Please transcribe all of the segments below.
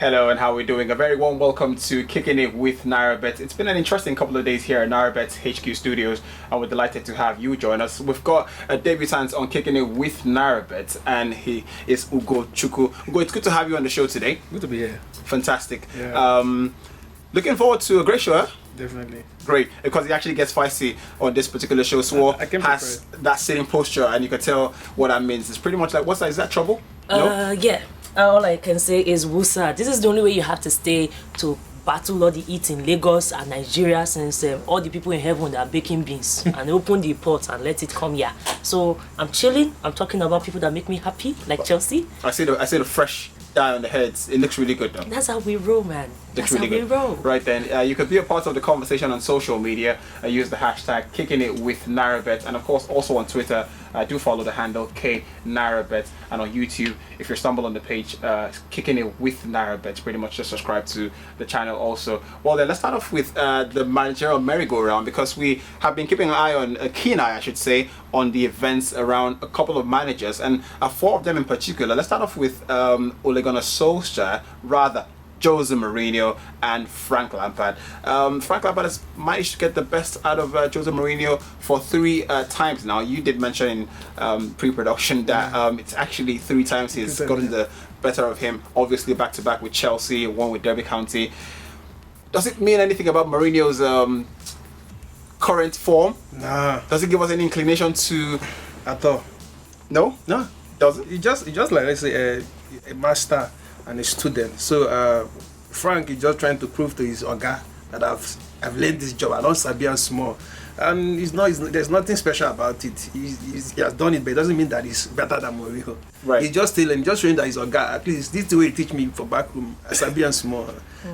Hello, and how are we doing? A very warm welcome to Kicking It with NairaBet. It's been an interesting couple of days here at NairaBet's HQ studios, and we're delighted to have you join us. We've got a debutant on Kicking It with NairaBet, and he is Ugo Chukwu. Ugo, it's good to have you on the show today. Good to be here. Fantastic. Yeah. Looking forward to a great show, huh? Definitely. Great, because he actually gets feisty on this particular show. So has that sitting posture, and you can tell what that means. It's pretty much like, what's that? Is that trouble? No? Yeah. All I can say is Wusa. This is the only way you have to stay to battle all the heat in Lagos and Nigeria, since all the people in heaven are baking beans and open the pot and let it come here. So I'm chilling. I'm talking about people that make me happy, like Chelsea. I see the fresh dye on the heads. It looks really good though. That's how we roll, man. That's really how we roll. Right then, you could be a part of the conversation on social media. Use the hashtag Kicking It with NairaBet, and of course also on Twitter. Do follow the handle KNairaBet, and on YouTube, if you stumble on the page Kicking It with NairaBet, pretty much just subscribe to the channel also. Well then, let's start off with the managerial merry-go-round, because we have been keeping an eye on, a keen eye I should say, on the events around a couple of managers, and 4 of them in particular. Let's start off with Ole Gunnar Solskjaer, rather Jose Mourinho and Frank Lampard. Frank Lampard has managed to get the best out of Jose Mourinho for 3 times now. You did mention in pre-production that it's actually 3 times he's gotten the better of him. Obviously back-to-back with Chelsea, one with Derby County. Does it mean anything about Mourinho's current form? Nah. Does it give us any inclination to... At all. No? No. Doesn't? It's just like, let's say, a master and a student. So Frank is just trying to prove to his Oga that I've learned this job. I don't sabi am small, and there's nothing special about it. He has done it, but it doesn't mean that he's better than Mourinho. Right. He's just showing that he's Oga. At least this is the way he teach me for back room. I sabi am small.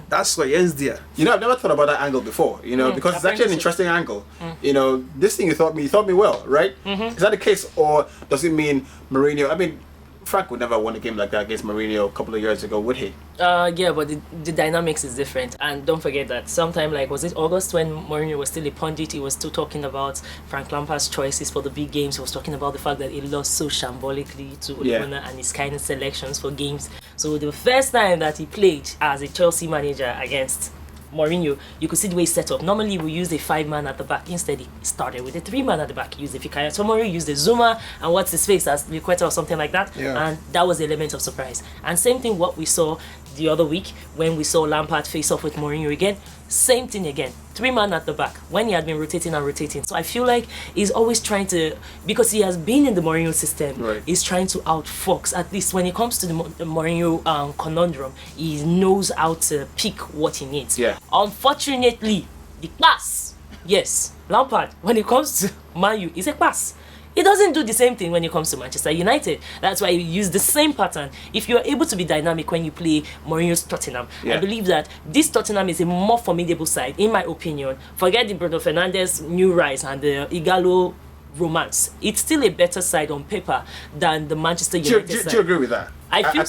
That's why he ends there. You know, I've never thought about that angle before, you know, because it's actually an interesting angle. You know, this thing you taught me well, right? Is that the case, or does it mean Mourinho? I mean, Frank would never have won a game like that against Mourinho a couple of years ago, would he? Yeah, but the dynamics is different. And don't forget that sometime, like, was it August when Mourinho was still a pundit, he was still talking about Frank Lampard's choices for the big games. He was talking about the fact that he lost so shambolically to Ole Gunnar and his kind of selections for games. So the first time that he played as a Chelsea manager against Mourinho, you could see the way he set up. Normally we use a 5-man at the back. Instead he started with a 3-man at the back. He used the Fikayo Tomori, used the Zuma, and what's his face as Liqueta or something like that. And that was the element of surprise. And same thing what we saw the other week when we saw Lampard face off with Mourinho again. Same thing again. 3-man at the back when he had been rotating and rotating. So I feel like he's always trying to, because he has been in the Mourinho system, he's trying to outfox. At least when it comes to the Mourinho conundrum, he knows how to pick what he needs. Unfortunately, the pass, yes, Lampard, when it comes to Man U, is a pass. He doesn't do the same thing when it comes to Manchester United. That's why you use the same pattern. If you're able to be dynamic when you play Mourinho's Tottenham, I believe that this Tottenham is a more formidable side, in my opinion. Forget the Bruno Fernandes new rise and the Igalo romance. It's still a better side on paper than the Manchester United side. Do you agree with that? I feel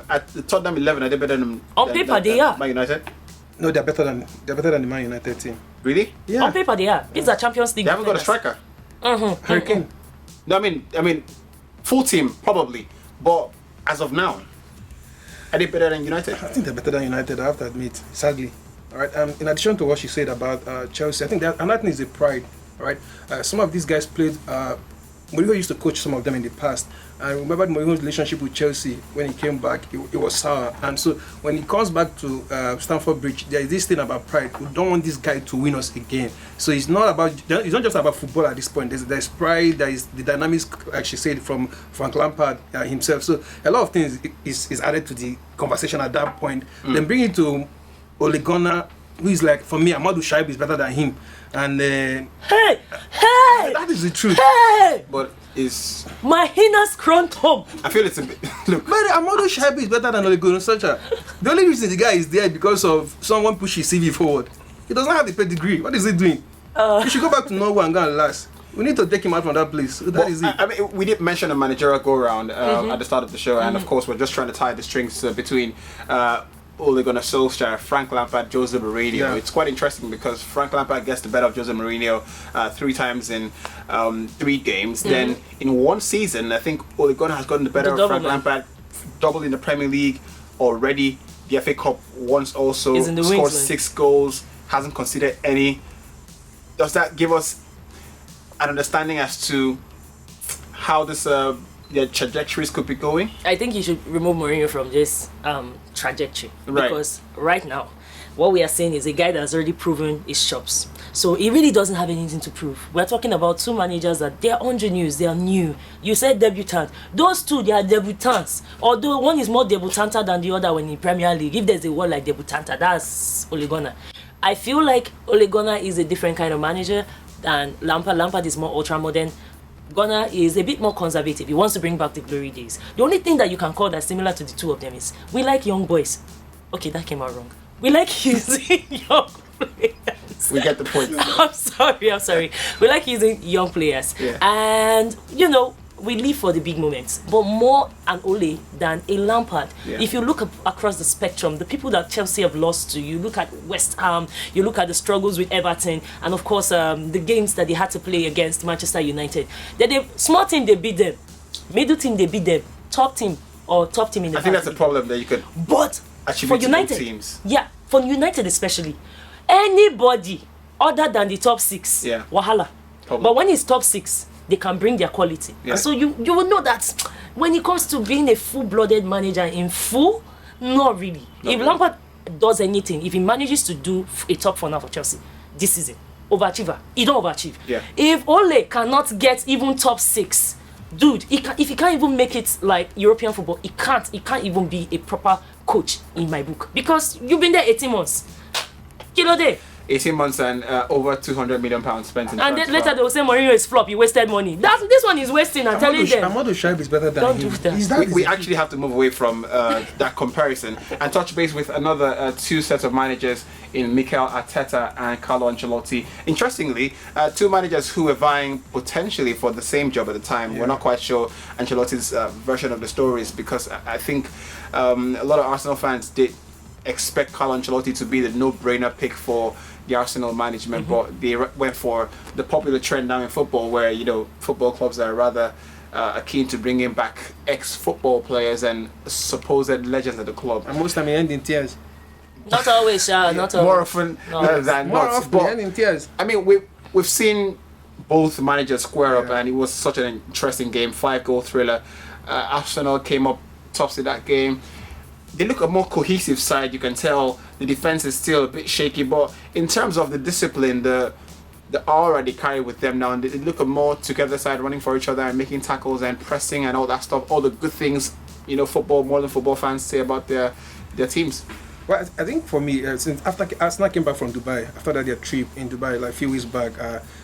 at the Tottenham 11, are they better than on paper? They are. Man United? No, they're better than the Man United team. Really? Yeah. On paper they are. These are Champions League. They haven't got a striker. Hurricane. No, I mean, full team probably, but as of now, are they better than United? I think they're better than United, I have to admit, sadly. All right. In addition to what she said about Chelsea, I think that another thing is the pride. All right. Some of these guys played. Mourinho used to coach some of them in the past. I remember Mourinho's relationship with Chelsea when he came back, it was sour. And so when he comes back to Stamford Bridge, there is this thing about pride. We don't want this guy to win us again. So it's not just about football at this point. There's pride, there is the dynamics, like she said, from Frank Lampard himself. So a lot of things is added to the conversation at that point. Then bring it to Ole Gunnar, who is like, for me, Amadou Shaib is better than him. And hey, that is the truth. Hey, but is my heinous scrotum. I feel it's a bit. Look, but Amadou Shaib is better than Ole Gunnar Solskjaer. The only reason the guy is there because of someone push his CV forward. He doesn't have the pedigree. What is he doing? He should go back to Norway and go and last. We need to take him out from that place. That is it. I mean, we did mention a managerial go-round at the start of the show, and of course, we're just trying to tie the strings between Ole Gunnar Solskjaer, Frank Lampard, Jose Mourinho. Yeah. It's quite interesting because Frank Lampard gets the better of Jose Mourinho 3 times in 3 games. Then in 1 season, I think Ole Gunnar has gotten the better of Frank Lampard, double in the Premier League already. the FA Cup once also, Is in the scored wings, man. 6 goals, hasn't conceded any. Does that give us an understanding as to how this their trajectories could be going? I think you should remove Mourinho from this trajectory. Right. Because right now, what we are saying is a guy that has already proven his chops. So he really doesn't have anything to prove. We're talking about 2 managers that they are ingenuous, they are new. You said debutant. Those 2, they are debutants. Although one is more debutanta than the other when in Premier League. If there's a word like debutanta, that's Ole Gunnar. I feel like Ole Gunnar is a different kind of manager than Lampard. Lampard is more ultra-modern. Gunnar is a bit more conservative. He wants to bring back the glory days. The only thing that you can call that similar to the 2 of them is we like young boys. Okay, that came out wrong. We like using young players. We get the point. I'm sorry. We like using young players. Yeah. And, we live for the big moments. But more an Ole than a Lampard. Yeah. If you look across the spectrum, the people that Chelsea have lost to, you look at West Ham, you look at the struggles with Everton, and of course the games that they had to play against Manchester United. Small team, they beat them. Middle team, they beat them. Top team in the I think that's a problem that you could But attribute for to both United, teams. yeah, for United especially, anybody other than the top 6, Yeah. wahala. Problem. But when it's top 6, they can bring their quality. Yeah. And so you will know that when it comes to being a full-blooded manager in full, not really. If Lampard does anything, if he manages to do a top 4 now for Chelsea this season, overachiever, he don't overachieve. Yeah. If Ole cannot get even top 6, dude, if he can't even make it like European football, he can't even be a proper coach in my book, because you've been there 18 months. Kilo day. 18 months and over £200 million spent in And then transfer. later they will say Mourinho is flop, he wasted money. This one is wasting, I'm telling them. Amado Shaib is better than Don't him. do that. Is that We actually have to move away from that comparison and touch base with another 2 sets of managers in Mikel Arteta and Carlo Ancelotti. Interestingly, 2 managers who were vying potentially for the same job at the time. Yeah. We're not quite sure Ancelotti's version of the stories, because I think a lot of Arsenal fans did expect Carlo Ancelotti to be the no-brainer pick for the Arsenal management, but they went for the popular trend now in football, where football clubs are rather keen to bring in back ex-football players and supposed legends of the club. And most time he end in tears. Not always, not always. More often No. than More not. often But, he end in tears. I mean, we've seen both managers square up, Yeah. and it was such an interesting game, 5-goal thriller. Arsenal came up tops in that game. They look a more cohesive side. You can tell the defense is still a bit shaky, but in terms of the discipline, the aura they carry with them now, and they look a more together side, running for each other and making tackles and pressing and all that stuff. All the good things, modern football fans say about their teams. Well, I think for me, since after Arsenal came back from Dubai, after their trip in Dubai like a few weeks back,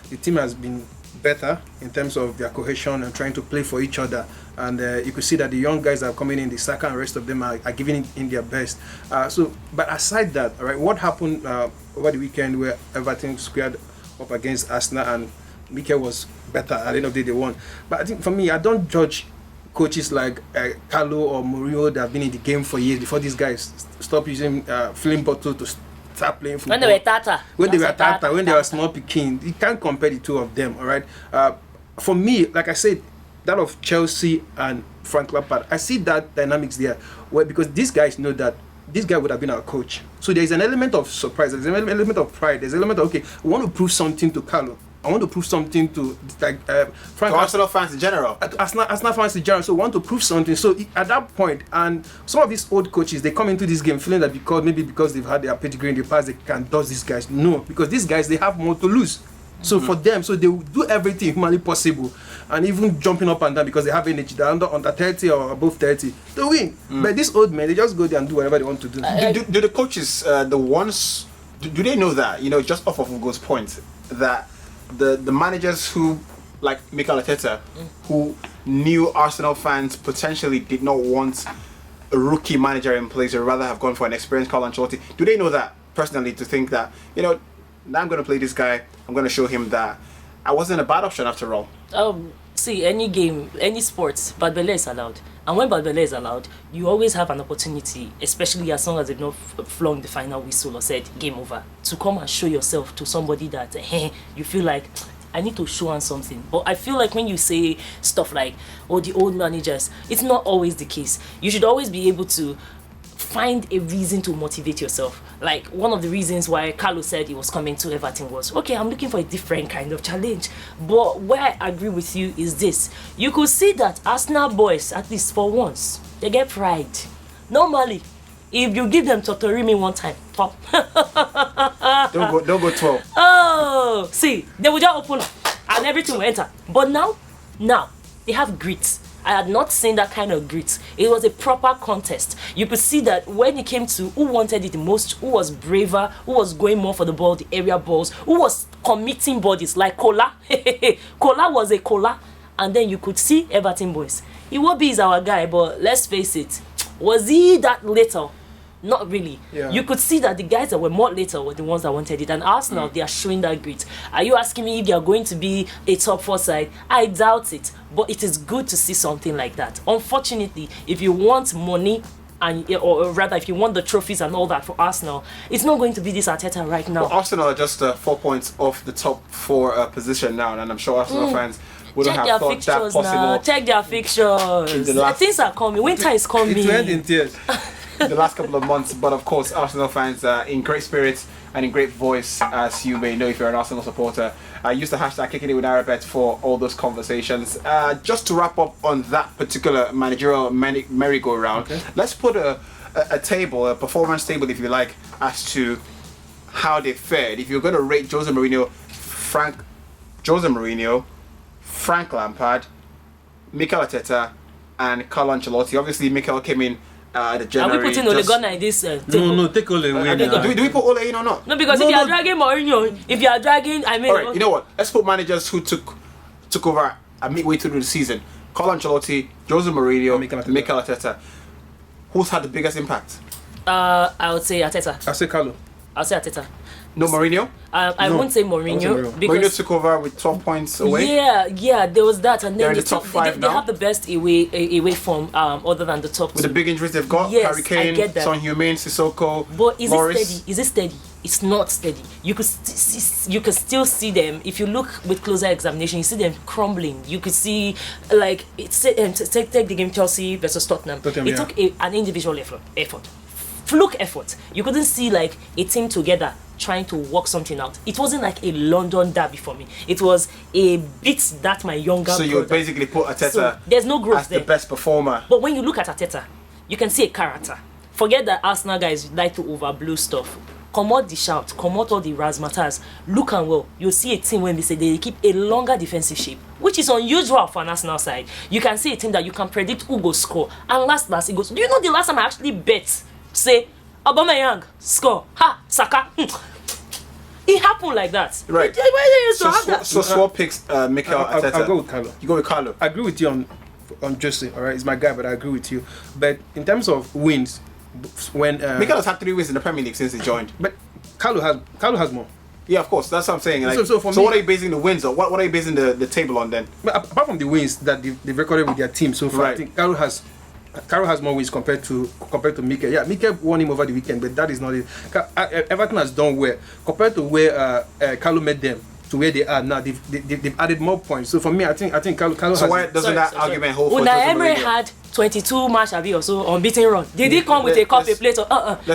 the team has been better in terms of their cohesion and trying to play for each other. And you could see that the young guys that are coming in, the Saka and rest of them are giving in their best. But aside that, all right, what happened over the weekend where Everton squared up against Arsenal and Mikel was better. At the end of the day, they won. But I think for me, I don't judge coaches like Carlo or Mourinho that have been in the game for years before these guys stop using filling bottle to start playing football. When they were Tata. When they were small picking, you can't compare the 2 of them, all right? For me, like I said, that of Chelsea and Frank Lampard, I see that dynamics there, because these guys know that this guy would have been our coach. So there's an element of surprise, there's an element of pride, there's an element of, okay, I want to prove something to Carlo. I want to prove something to Frank. To Arsenal fans in general. Arsenal fans in general, so want to prove something. So at that point, and some of these old coaches, they come into this game feeling that because they've had their pedigree in the past, they can dodge these guys. No, because these guys, they have more to lose. So for them, so they will do everything humanly possible, and even jumping up and down because they have energy. They're under 30 or above 30, they win. But these old men, they just go there and do whatever they want to do. Do the coaches, the ones, do they know that, just off of Ugo's point, that the managers who, like Mikel Arteta, who knew Arsenal fans potentially did not want a rookie manager in place, or rather have gone for an experienced Carlo Ancelotti, do they know that personally, to think that, now I'm going to play this guy, I'm going to show him that I wasn't a bad option after all? See, any game, any sports, bad belly is allowed. And when bad belly is allowed, you always have an opportunity, especially as long as they've not flung the final whistle or said game over, to come and show yourself to somebody that you feel like, I need to show on something. But I feel like when you say stuff like, the old managers, it's not always the case. You should always be able to find a reason to motivate yourself. Like, one of the reasons why Carlos said he was coming to Everton was, okay, I'm looking for a different kind of challenge. But where I agree with you is this. You could see that Arsenal boys, at least for once, they get pride. Normally, if you give them Totorimi one time, top. Don't go 12. Oh, see, they will just open up and everything will enter. But now, they have grit. I had not seen that kind of grit. It was a proper contest. You could see that when it came to who wanted it the most, who was braver, who was going more for the ball, the area balls, who was committing bodies, like Kola. Kola was a Kola. And then you could see Everton boys. Iwobi is our guy, but let's face it, was he that little? Not really. Yeah. You could see that the guys that were more later were the ones that wanted it. And Arsenal, they are showing that grit. Are you asking me if they are going to be a top 4 side? I doubt it. But it is good to see something like that. Unfortunately, if you want money, or rather if you want the trophies and all that for Arsenal, it's not going to be this Arteta right now. Well, Arsenal are just 4 points off the top 4 position now, and I'm sure Arsenal fans wouldn't Check have their thought that fixtures possible. now. Check their fixtures. Things are coming. Winter is coming. It will end in tears. The last couple of months, but of course Arsenal fans in great spirits and in great voice, as you may know if you're an Arsenal supporter. Use the hashtag kicking it with NairaBet for all those conversations. Just to wrap up on that particular managerial merry-go-round, let's put a table, a performance table if you like, as to how they fared. If you're going to rate Jose Mourinho, Frank Lampard, Mikel Arteta, and Carlo Ancelotti. Obviously Mikel came in the January. Are we putting Ole Gunnar in this table? No, take Ole away. Do we put Ole in or not? No, because if you are dragging Mourinho, if you are dragging, I mean... Alright, you know what? Let's put managers who took over midway through the season. Carlo Ancelotti, Jose Mourinho, Mikel Arteta. Who's had the biggest impact? I would say Arteta. I say Carlo. I'll say Arteta. No Mourinho? I won't say Mourinho. Mourinho Because took over with 12 points away. Yeah, there was that, and They're then in the top 5 they now. have the best away form, other than the top 2. With the big injuries they've got, Yes, Harry Kane, I get that. Son Heung-min, Sissoko, But is Morris. it steady? Is it steady? It's not steady. You could still see them if you look with closer examination. You see them crumbling. You could see, like, take the game Chelsea versus Tottenham. It took an individual effort, fluke effort. You couldn't see like a team together trying to work something out. It wasn't like a London derby for me. It was a bit that my younger So you would basically put Arteta So there's no growth as there. the best performer. But when you look at Arteta, you can see a character. Forget that Arsenal guys like to overblow stuff. Come out the shout, come out all the razzmatazz. Look and well, you'll see a team when they say they keep a longer defensive shape, which is unusual for an Arsenal side. You can see a team that you can predict who will score. And last, it goes, do you know the last time I actually bet, say, Aubameyang, score, ha, Saka, It happened like that. Right. So Swap picks Mikel Arteta. I'll go with Carlo. You go with Carlo. I agree with you on Jose, alright? He's my guy, but I agree with you. But in terms of wins, when Mikel has had 3 wins in the Premier League since he joined. But Carlo has more. Yeah, of course. That's what I'm saying. Like, So for me, what are you basing the wins on? What are you basing the table on then? But apart from the wins that they've recorded with their team so far, Right. I think Carlo has more wins compared to Mikel. Yeah, Mikel won him over the weekend, but that is not it. Everton has done well compared to where Carlo met them to where they are now. They've added more points. So for me, I think Carlo So has. why doesn't that argument hold for Unai Jose Emery Mourinho? had 22 match or so unbeaten run. Did he come with a cup, a plate,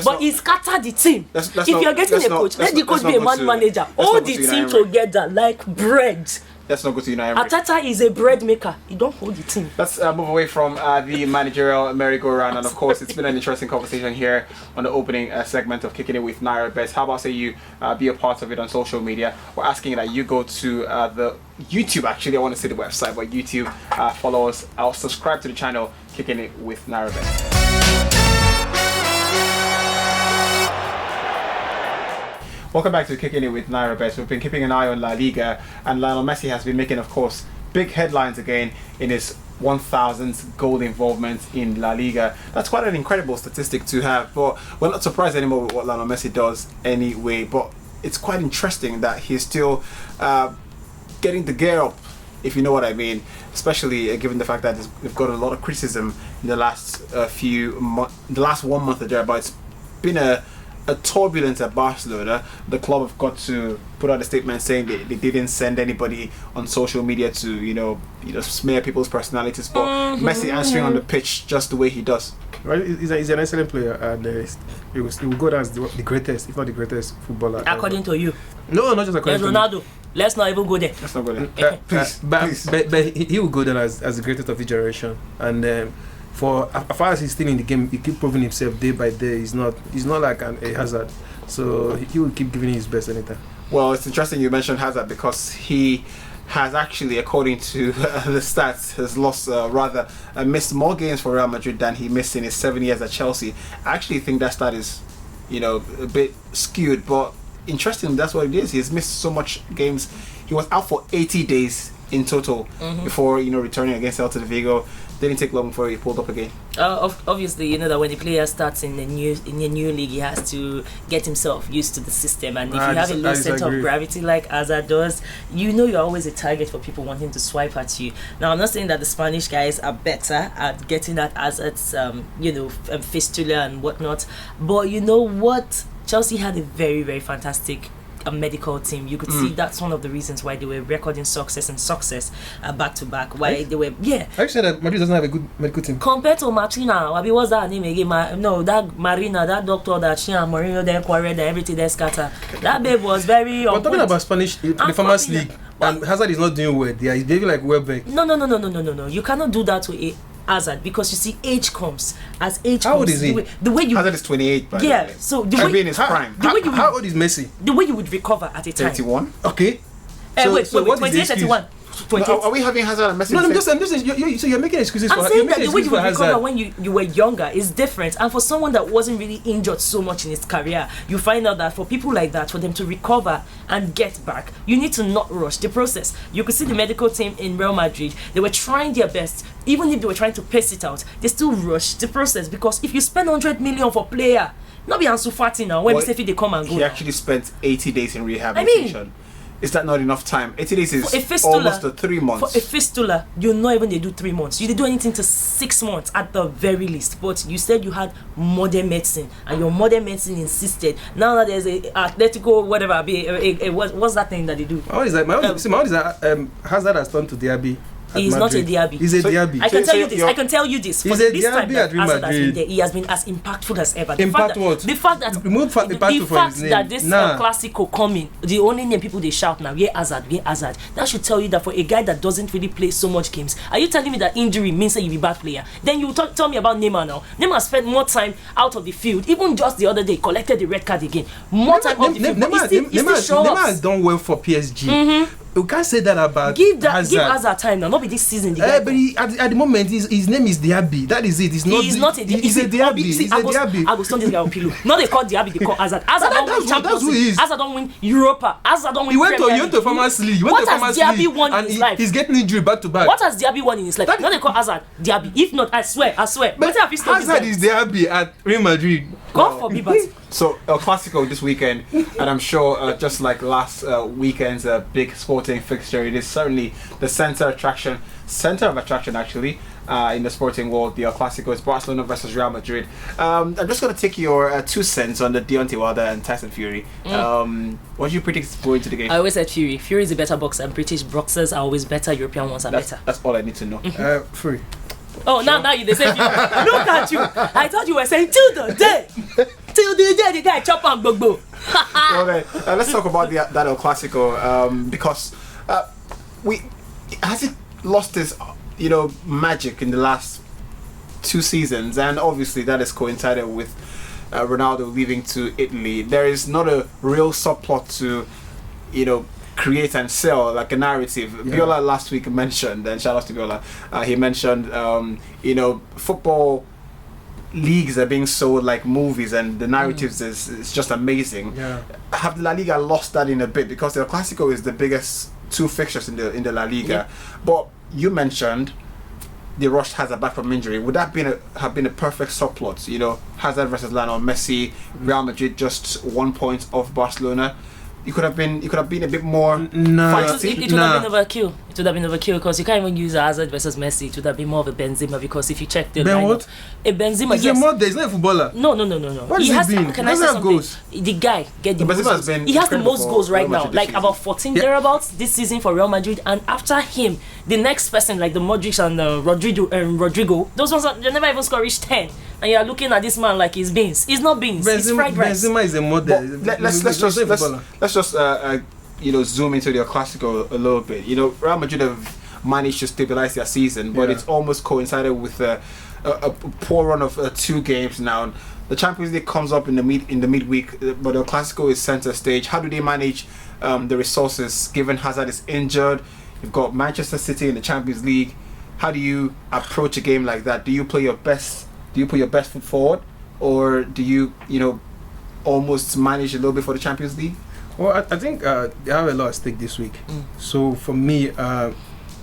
but he scattered the team. If you're getting a coach, let the coach be a manager. Hold the team together like bread. Let's not go to United. Arteta is a bread maker. He don't hold the team. Let's move away from the managerial merry-go-round, and of course it's been an interesting conversation here on the opening segment of Kicking It with NairaBet. How about say you be a part of it on social media? We're asking that you go to the YouTube, actually I want to say the website, but YouTube, follow us, subscribe to the channel Kicking It with NairaBet. Welcome back to Kicking It with NairaBet. We've been keeping an eye on La Liga, and Lionel Messi has been making, of course, big headlines again in his 1,000th goal involvement in La Liga. That's quite an incredible statistic to have, but we're not surprised anymore with what Lionel Messi does anyway. But it's quite interesting that he's still getting the gear up, if you know what I mean, especially given the fact that they've got a lot of criticism in the last the last 1 month or there, but it's been a turbulence at Barcelona. The club have got to put out a statement saying they didn't send anybody on social media to smear people's personalities, but Messi answering on the pitch just the way he does. Right, he's an excellent player, and he will go down as the greatest, if not the greatest footballer. According to you. No, not just according There's to Ronaldo. Let's not even go there. Let's not go there. Please, but he will go down as the greatest of his generation, and for as far as he's still in the game, he keep proving himself day by day. He's not like a Hazard, so he will keep giving his best anytime. Well, it's interesting you mentioned Hazard because he has actually, according to the stats, has lost missed more games for Real Madrid than he missed in his 7 years at Chelsea. I actually think that stat is, a bit skewed, but interesting. That's what it is. He's missed so much games. He was out for 80 days in total before returning against Celta de Vigo. Didn't take long before he pulled up again. Obviously, you know that when the player starts in a new league, he has to get himself used to the system. And if you have a low center of gravity like Hazard does, you're always a target for people wanting to swipe at you. Now, I'm not saying that the Spanish guys are better at getting at Hazard's, fistula and whatnot. But you know what? Chelsea had a very, very fantastic medical team. You could see that's one of the reasons why they were recording success back to back. Why they were Are you saying that Madrid doesn't have a good medical team? Compared to Martina, what's that name again? That Marina, that doctor that she and Mourinho then quarried and everything they scatter. That babe was very. We're talking about Spanish, the Farmers League, and Hazard is not doing well. Yeah, he's behaving like Welbeck. No. You cannot do that to a Hazard because you see age comes as age How comes. old is he? The way you Hazard is 28. By the way. So the Should be way in his prime. How old is Messi? the way you would recover at a time. 31. Okay. Wait, what is the 28, excuse? 31. 28. Are we having Hazard and Messi? No, I'm just so you're making excuses for I'm saying that the you're way making you would excuses for recover Hazard. when you were younger is different. And for someone that wasn't really injured so much in his career, you find out that for people like that, for them to recover and get back, you need to not rush the process. You could see the medical team in Real Madrid, they were trying their best. Even if they were trying to pace it out, they still rushed the process because if you spend 100 million for player, not be Ansu Fati now when they come and go. He actually spent 80 days in rehabilitation. Is that not enough time? 80 days is almost 3 months. For a fistula, you not even they do 3 months. You do anything to 6 months at the very least. But you said you had modern medicine, and your modern medicine insisted. Now that there's a Atletico, whatever, what's that thing that they do? What is that? My own is that Hazard has turned to Diaby. He's not a Diaby. He's a Diaby. I can tell you this. I can tell you this. He's a Diaby at Real Madrid. He has been as impactful as ever. The fact that this Classico coming, the only name people they shout now, Hazard. That should tell you that for a guy that doesn't really play so much games, are you telling me that injury means that you be a bad player? Then you tell me about Neymar now. Neymar spent more time out of the field. Even just the other day, collected the red card again. More time on the field. Neymar has done well for PSG. You can't say that about Hazard. Give Hazard time now, not be this season. But at the moment, his name is Diaby. That is it. He's not a Diaby. He's a Diaby. I will stone this guy on pillow. Not they call Diaby, they call Hazard. Hazard don't win Champions League. Hazard don't win Europa. Hazard don't win Premier League. He went to Farmers League. What has Diaby won in his life? He's getting injured back to back. What has Diaby won in his life? Not they call Hazard Diaby. If not, I swear. But Hazard is Diaby at Real Madrid. God forbid, but. So El Clasico this weekend, and I'm sure just like last weekend's big sporting fixture, it is certainly the center of attraction actually in the sporting world. The El Clasico is Barcelona versus Real Madrid. I'm just going to take your 2 cents on the Deontay Wilder and Tyson Fury. What do you predict going to the game? I always said Fury. Fury is a better boxer, and British boxers are always better. European ones are better. That's all I need to know. Fury. Oh, sure. now you they say Fury. Look at you. I thought you were saying till the day the guy chop and gbogbo. Well then, let's talk about that El Clasico because has it lost its magic in the last 2 seasons, and obviously that is coincided with Ronaldo leaving to Italy. There is not a real subplot to create and sell like a narrative. Biola last week mentioned, and shout out to Biola, he mentioned football leagues are being sold like movies, and the narratives is just amazing. Have La Liga lost that in a bit because the Clasico is the biggest 2 fixtures in the La Liga? But you mentioned they rushed Hazard back from injury. Would that have been a perfect subplot? Hazard versus Lionel Messi, Real Madrid just 1 point off Barcelona. It could have been a bit more feisty. It would have been overkill. It would have been overkill because you can't even use Hazard versus Messi. It would have been more of a Benzema because if you check the lineup, a Benzema. He's not a footballer. No. What has he been? Can I say something? Goals. The guy get the most goals. He has the most goals right now, like about 14 thereabouts this season for Real Madrid. And after him, the next person like the Modric and Rodrigo, those ones they never even score reach 10. and you're looking at this man like he's beans. He's not beans. It's fried rice. Benzema is a model. Let's just zoom into their Classico a little bit. Real Madrid have managed to stabilize their season, but it's almost coincided with a poor run of 2 games now. The Champions League comes up in the midweek, but the Classico is center stage. How do they manage the resources given Hazard is injured? You've got Manchester City in the Champions League. How do you approach a game like that? Do you play your best? Do you put your best foot forward, or do you almost manage a little bit for the Champions League? Well, I think they have a lot at stake this week. So for me,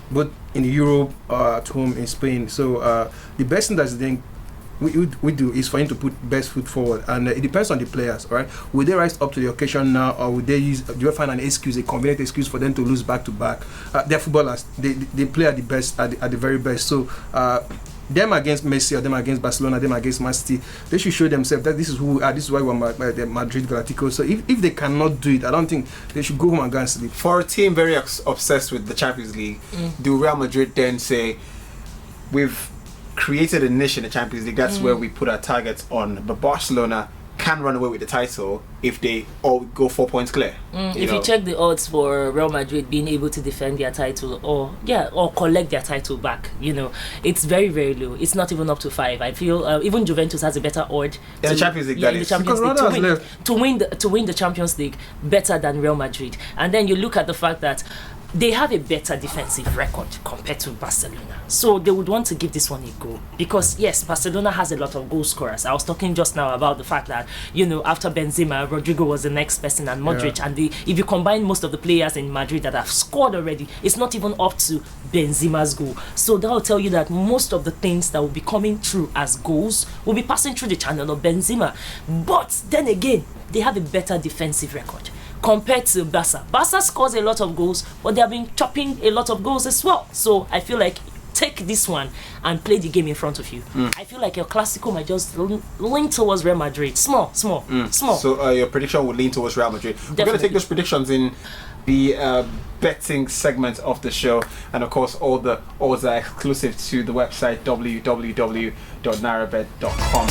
both in Europe at home in Spain, so the best thing that's then we do is for him to put best foot forward, and it depends on the players. All right, will they rise up to the occasion now, or will they find an excuse, a convenient excuse for them to lose back to back? They're footballers. They play at the best, at the very best. So them against Messi, or them against Barcelona, them against Man City, they should show themselves that this is who we are. This is why we're the Madrid Galacticos. So if they cannot do it, I don't think they should go home and go and sleep. For a team very obsessed with the Champions League, do Real Madrid then say, we've created a niche in the Champions League, that's where we put our targets on, but Barcelona can run away with the title if they all go 4 points clear? If you check the odds for Real Madrid being able to defend their title or collect their title back, it's very, very low. It's not even up to 5. I feel even Juventus has a better odd in the Champions League. To win the Champions League better than Real Madrid. And then you look at the fact that they have a better defensive record compared to Barcelona. So they would want to give this one a go. Because, yes, Barcelona has a lot of goal scorers. I was talking just now about the fact that, after Benzema, Rodrigo was the next person, and Modric. And if you combine most of the players in Madrid that have scored already, it's not even up to Benzema's goal. So that will tell you that most of the things that will be coming through as goals will be passing through the channel of Benzema. But then again, they have a better defensive record compared to Barca. Barca scores a lot of goals, but they have been chopping a lot of goals as well. So I feel like take this one and play the game in front of you. I feel like your Classico might just lean towards Real Madrid. Small. So your prediction would lean towards Real Madrid. Definitely. We're going to take those predictions in the betting segment of the show, and of course all the odds are exclusive to the website www.NairaBet.com.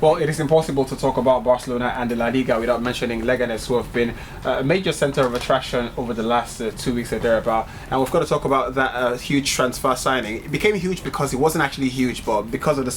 Well, it is impossible to talk about Barcelona and the La Liga without mentioning Leganes, who have been a major centre of attraction over the last 2 weeks or thereabout. And we've got to talk about that huge transfer signing. It became huge because it wasn't actually huge, but because of the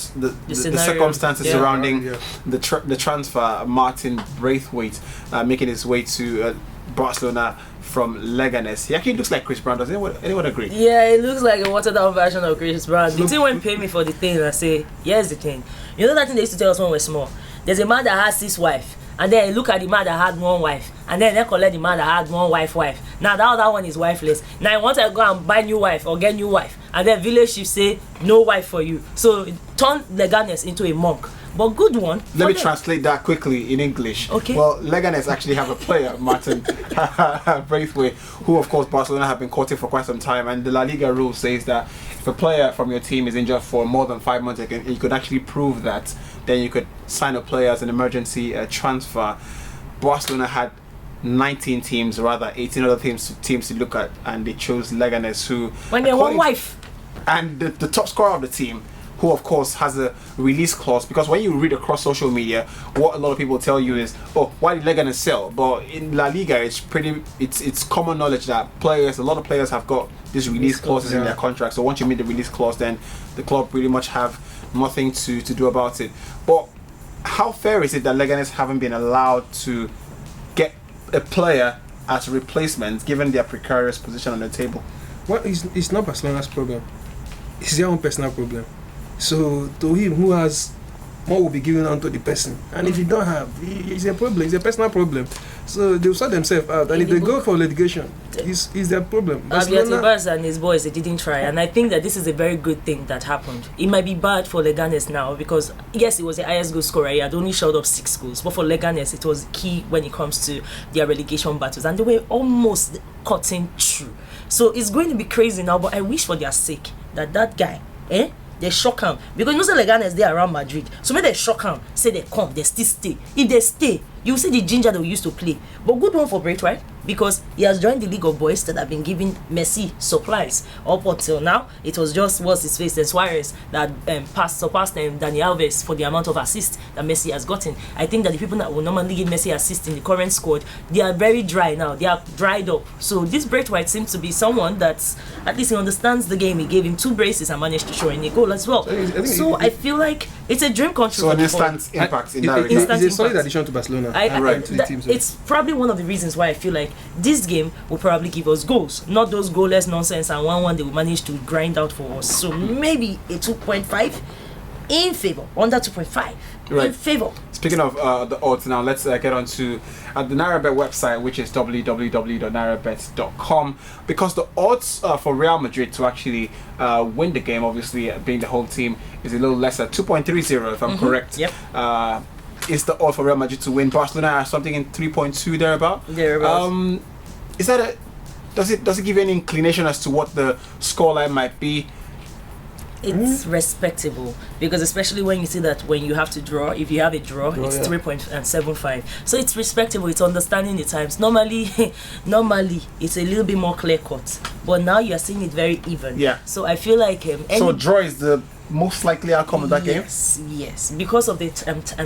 circumstances surrounding the transfer, Martin Braithwaite making his way to Barcelona from Leganes. He actually looks like Chris Brown. Does anyone agree? Yeah, it looks like a watered down version of Chris Brown. The team won't pay me for the thing, and I say, here's the thing. You know that thing they used to tell us when we were small? There's a man that has 6 wives, and then look at the man that had 1 wife, and then they collect the man that had 1 wife. Now that other one is wifeless. Now you want to go and buy new wife or get new wife, and then village chief say no wife for you. So turn Leganes into a monk. But good one. Let me translate that quickly in English. Okay. Well, Leganes actually have a player, Martin Braithwaite, who of course Barcelona have been courting for quite some time, and the La Liga rule says that if a player from your team is injured for more than 5 months, you could actually prove that, then you could sign a player as an emergency transfer. Barcelona had 19 teams, rather 18 other teams to look at, and they chose Leganes, who when they have 1 wife, and the top scorer of the team, who of course has a release clause, because when you read across social media, what a lot of people tell you is, oh, why did Leganes sell? But in La Liga, it's common knowledge that a lot of players have got these release clauses in their contract. So once you meet the release clause, then the club pretty much have nothing to do about it. But how fair is it that Leganes haven't been allowed to get a player as a replacement, given their precarious position on the table? Well, it's not Barcelona's problem. It's their own personal problem. So to him who has more will be given on to the person, and if you don't have, it's a problem. It's a personal problem. So they'll sort themselves out, and if they go for litigation, it's their problem. Barcelona and his boys, they didn't try, and I think that this is a very good thing that happened. It might be bad for Leganes now because yes, it was the highest goal scorer. He had only shot up 6 goals, but for Leganes, it was key when it comes to their relegation battles, and they were almost cutting through. So it's going to be crazy now, but I wish for their sake that guy, they shock him, because you know Leganes they are around Madrid, so when they shock him, say they come, they still stay. If they stay, you see the ginger that we used to play. But good one for Braithwaite. because he has joined the league of boys that have been giving Messi supplies. Up until now, it was just what's his face and Suarez that surpassed Dani Alves for the amount of assists that Messi has gotten. I think that the people that will normally give Messi assists in the current squad, they are very dry now. They are dried up. So this Braithwaite seems to be someone that at least he understands the game. He gave him 2 braces and managed to show in a goal as well. So I feel like it's a dream come true. So an instant impact in that regard. It's a solid addition to Barcelona. To the team, so. It's probably one of the reasons why I feel like this game will probably give us goals, not those goalless nonsense and 1-1 they will manage to grind out for us. So maybe a 2.5 in favor, under 2.5 in favor. Speaking of the odds now, let's get on to the NairaBet website, which is www.nairabet.com, because the odds for Real Madrid to actually win the game, obviously being the home team, is a little lesser, 2.30 if I'm correct. Yep. Is the odd for Real Madrid to win. Barcelona are something in 3.2 thereabout. Is that does it give you any inclination as to what the scoreline might be? It's respectable, because especially when you see that when you have to draw, if you have a draw, it's 3.75. So it's respectable. It's understanding the times. Normally it's a little bit more clear cut, but now you're seeing it very even. Yeah. So I feel like so draw is the most likely outcome of that game. Yes, because of the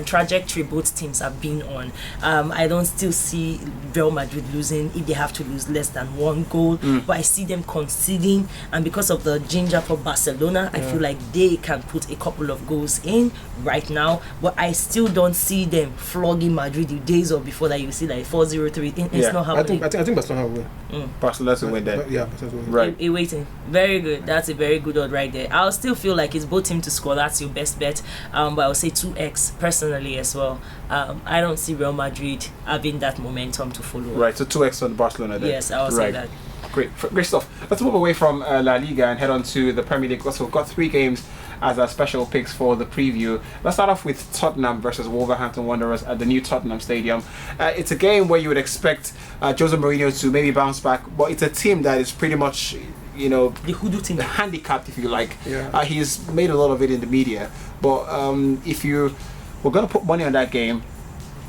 trajectory both teams have been on. I don't still see Real Madrid losing if they have to lose less than 1 goal, but I see them conceding, and because of the ginger for Barcelona, I feel like they can put a couple of goals in right now, but I still don't see them flogging Madrid the days of before that. You see like 4-0-3. It's not happening. I think Barcelona will win. Barcelona will win then. Yeah, Barcelona will win. Right. Waiting. Very good. That's a very good odd right there. I'll still feel like it's both teams to score. That's your best bet. But I'll say 2x personally as well. I don't see Real Madrid having that momentum to follow. Right. So 2x on Barcelona then. Yes, I'll say that. Great stuff. Let's move away from La Liga and head on to the Premier League. So we've got 3 games as our special picks for the preview. Let's start off with Tottenham versus Wolverhampton Wanderers at the new Tottenham Stadium. It's a game where you would expect Jose Mourinho to maybe bounce back, but it's a team that is pretty much, the hoodoo team, the handicapped, if you like. Yeah. He's made a lot of it in the media, but if you were going to put money on that game,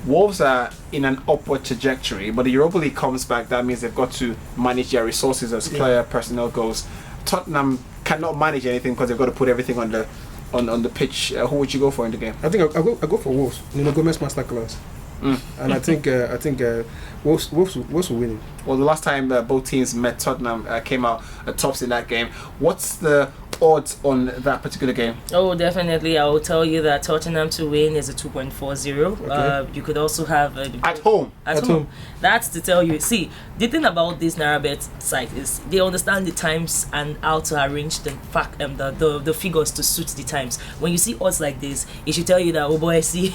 Wolves are in an upward trajectory, but the Europa League comes back. That means they've got to manage their resources as player personnel goes. Tottenham cannot manage anything because they've got to put everything on the pitch. Who would you go for in the game? I think I go for Wolves. Gomez masterclass. And I think Wolves will win it. Well, the last time both teams met, Tottenham came out tops in that game. What's the odds on that particular game? Oh, definitely. I will tell you that Tottenham to win is a 2.40. Okay. You could also have at home. At home. That's to tell you. See, the thing about this NairaBet site is they understand the times and how to arrange the figures to suit the times. When you see odds like this, it should tell you that, oh boy, see,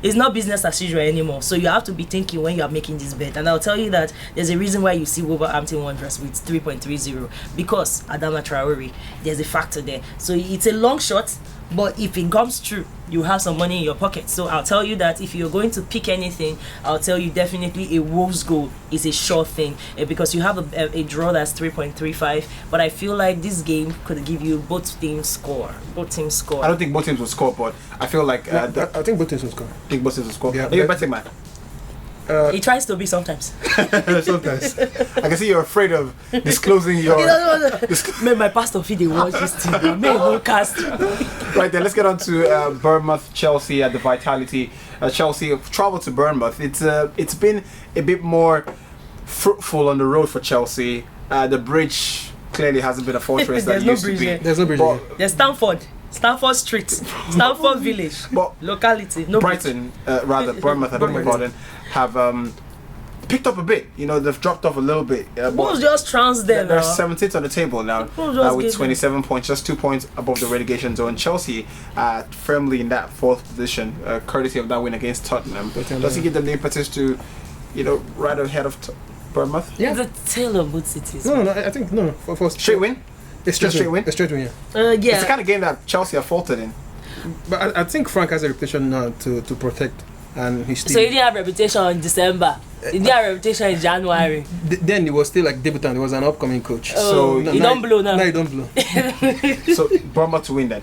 it's not business as usual anymore. So you have to be thinking when you are making this bet. And I'll tell you that there's a reason why you see Wolverhampton Wanderers with 3.30, because Adama Traore, there's a factor there. So it's a long shot, but if it comes true, you have some money in your pocket. So I'll tell you that if you're going to pick anything, I'll tell you definitely a Wolves goal is a sure thing, because you have a draw that's 3.35. But I feel like this game could give you both teams score. I don't think both teams will score, but I feel like I think both teams will score. Think both teams will score. Yeah, Are you a betting man? He tries to be sometimes. Sometimes. I can see you're afraid of disclosing your. May my pastor feed the watch this thing. May no cast. Right then, let's get on to Bournemouth Chelsea at the Vitality. Chelsea have traveled to Bournemouth. It's been a bit more fruitful on the road for Chelsea. The bridge clearly hasn't been a fortress that it used to be. There's no bridge. There's Stamford Street, Stamford Village, but locality. No Brighton, Bournemouth, I beg your pardon, have picked up a bit. They've dropped off a little bit. Wolves just trounced them. They're 17th on the table now with 27 points, just 2 points above the relegation zone. Chelsea firmly in that 4th position, courtesy of that win against Tottenham. Does it give them the impetus to, right ahead of Bournemouth? Yeah, the tale of both cities. No, I think no. For straight win. It's just straight win. It's straight win, yeah. It's the kind of game that Chelsea have faltered in. But I think Frank has a reputation now to protect, and his team. So he didn't have a reputation in December. He didn't have a reputation in January. Then he was still like debutant. He was an upcoming coach. So he don't blow now. No, he don't blow. So Bournemouth to win then.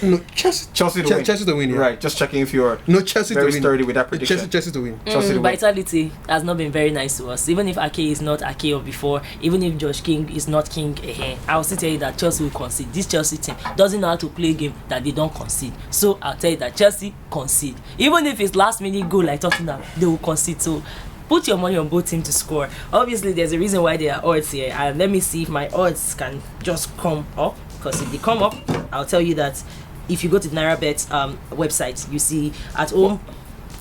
No, Chelsea Chelsea to win. Chelsea to win, yeah. Right, just checking if you're No, Chelsea very to win. sturdy with that prediction. Chelsea to win. Chelsea to win. Vitality has not been very nice to us. Even if Ake is not Ake of before, even if Josh King is not King, I'll still tell you that Chelsea will concede. This Chelsea team doesn't know how to play a game that they don't concede. So I'll tell you that Chelsea concede. Even if it's last minute goal like Tottenham, they will concede. So put your money on both teams to score. Obviously, there's a reason why there are odds here. And let me see if my odds can just come up. Because if they come up, I'll tell you that if you go to the NairaBet website, you see at home,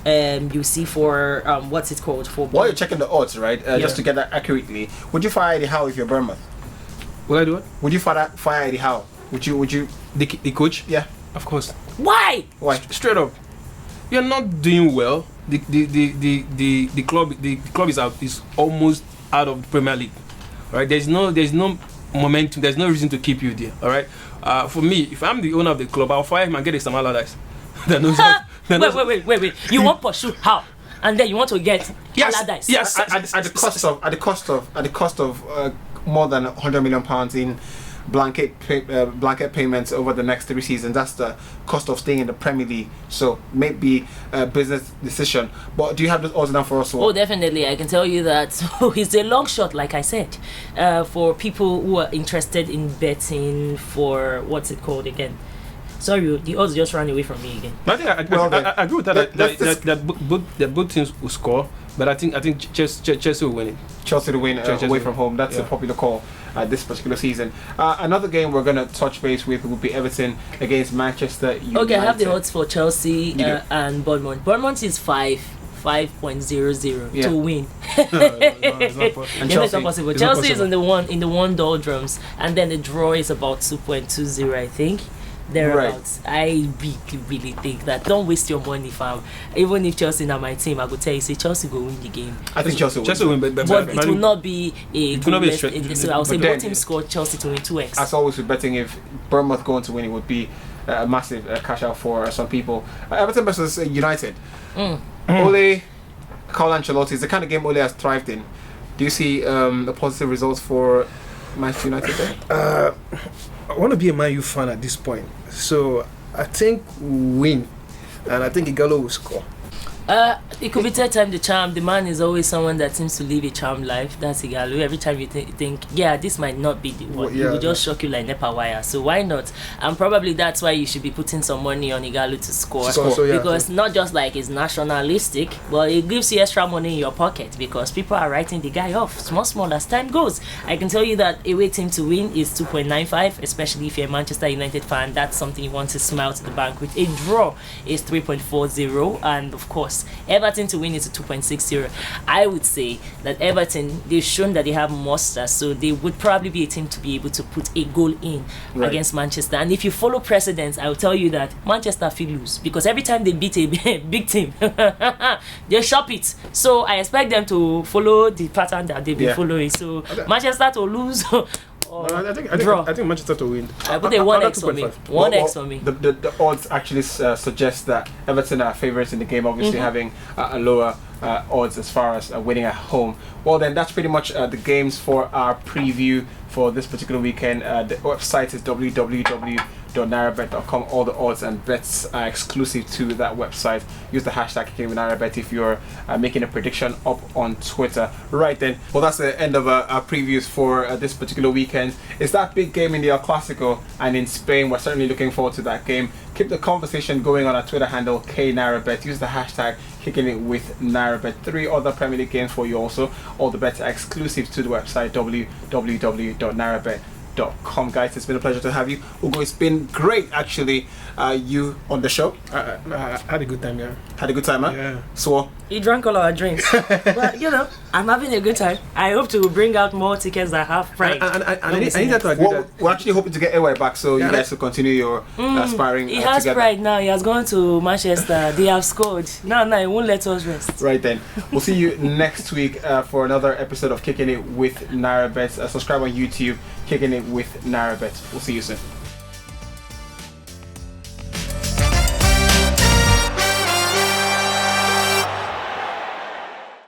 you see for what's it called for. While you're checking the odds, right? Just to get that accurately, would you fire Eddie Howe if you're Bournemouth? Will I do it? Would you fire Eddie Howe? Would you? The coach? Yeah. Of course. Why? Straight up, you're not doing well. The club is out. Is almost out of the Premier League. Right? There's no momentum. There's no reason to keep you there. All right. For me, if I'm the owner of the club, I'll fire him and get a Sam Allardyce. Wait. You want pursue how? And then you want to get Allardyce. Yes. At the cost of more than £100 million in blanket payments over the next 3 seasons. That's the cost of staying in the Premier League. So maybe a business decision. But do you have those odds down for us? Oh, definitely. I can tell you that it's a long shot, like I said, for people who are interested in betting for what's it called again. Sorry, the odds just ran away from me again. I think I agree with that. Both teams will score, but I think Chelsea will win it. Chelsea to win away from home. That's a popular call this particular season. Another game we're going to touch base with would be Everton against Manchester United. Okay, I have the odds for Chelsea and Bournemouth. Bournemouth is 5.00 to win. It's not possible. Chelsea is in the one doldrums, and then the draw is about 2.20, I think. Thereabouts. Right. I really think that don't waste your money, fam. Even if Chelsea not my team, I could tell you, say Chelsea will win the game. I think Chelsea will win, but it will not be a good so I'll say both teams score Chelsea to win 2x. As always with betting, if Bournemouth going to win, it would be a massive cash out for some people. Everton versus United. Ole Gunnar Solskjaer is the kind of game Ole has thrived in. Do you see the positive results for Manchester United there? I want to be a Man U fan at this point, so I think we'll win, and I think Igalo will score. It could be third time the charm. The man is always someone that seems to live a charmed life. That's Igalo. Every time you think, this might not be the one, he will just shock you like NEPA wire. So why not? And probably that's why you should be putting some money on Igalo to score. Because not just like it's nationalistic, but it gives you extra money in your pocket because people are writing the guy off small as time goes. I can tell you that away team to win is 2.95, especially if you're a Manchester United fan. That's something you want to smile to the bank with. A draw is 3.40, and of course Everton to win is a 2.60. I would say that Everton, they've shown that they have muster, so they would probably be a team to be able to put a goal in against Manchester. And if you follow precedents, I will tell you that Manchester feel lose because every time they beat a big team, they shop it. So I expect them to follow the pattern that they've been following. So Manchester to lose. I think Manchester to win. I put a 1x for me. 1x for me. The odds actually suggest that Everton are favourites in the game, obviously having a lower odds as far as winning at home. Well then, that's pretty much the games for our preview for this particular weekend. The website is www.nairabet.com. All the odds and bets are exclusive to that website. Use the hashtag NairaBet if you're making a prediction up on Twitter. Right then, well that's the end of our previews for this particular weekend. It's that big game in the El Classico and in Spain. We're certainly looking forward to that game. Keep the conversation going on our Twitter handle KNairaBet. Use the hashtag Kicking It with NairaBet. 3 other Premier League games for you also. All the bets are exclusive to the website www.nairabet.com. Guys, it's been a pleasure to have you. Ugo, it's been great actually you on the show. I had a good time, yeah. Had a good time, huh? Yeah. So he drank all our drinks. But I'm having a good time. I hope to bring out more tickets that have price. And I need that to agree that we're actually hoping to get Ewa back so you guys will continue your sparring he has together. pride now. He has gone to Manchester. They have scored. Now he won't let us rest. Right then. We'll see you next week for another episode of Kicking It with NairaBet. Subscribe on YouTube, Kicking It with NairaBet. We'll see you soon.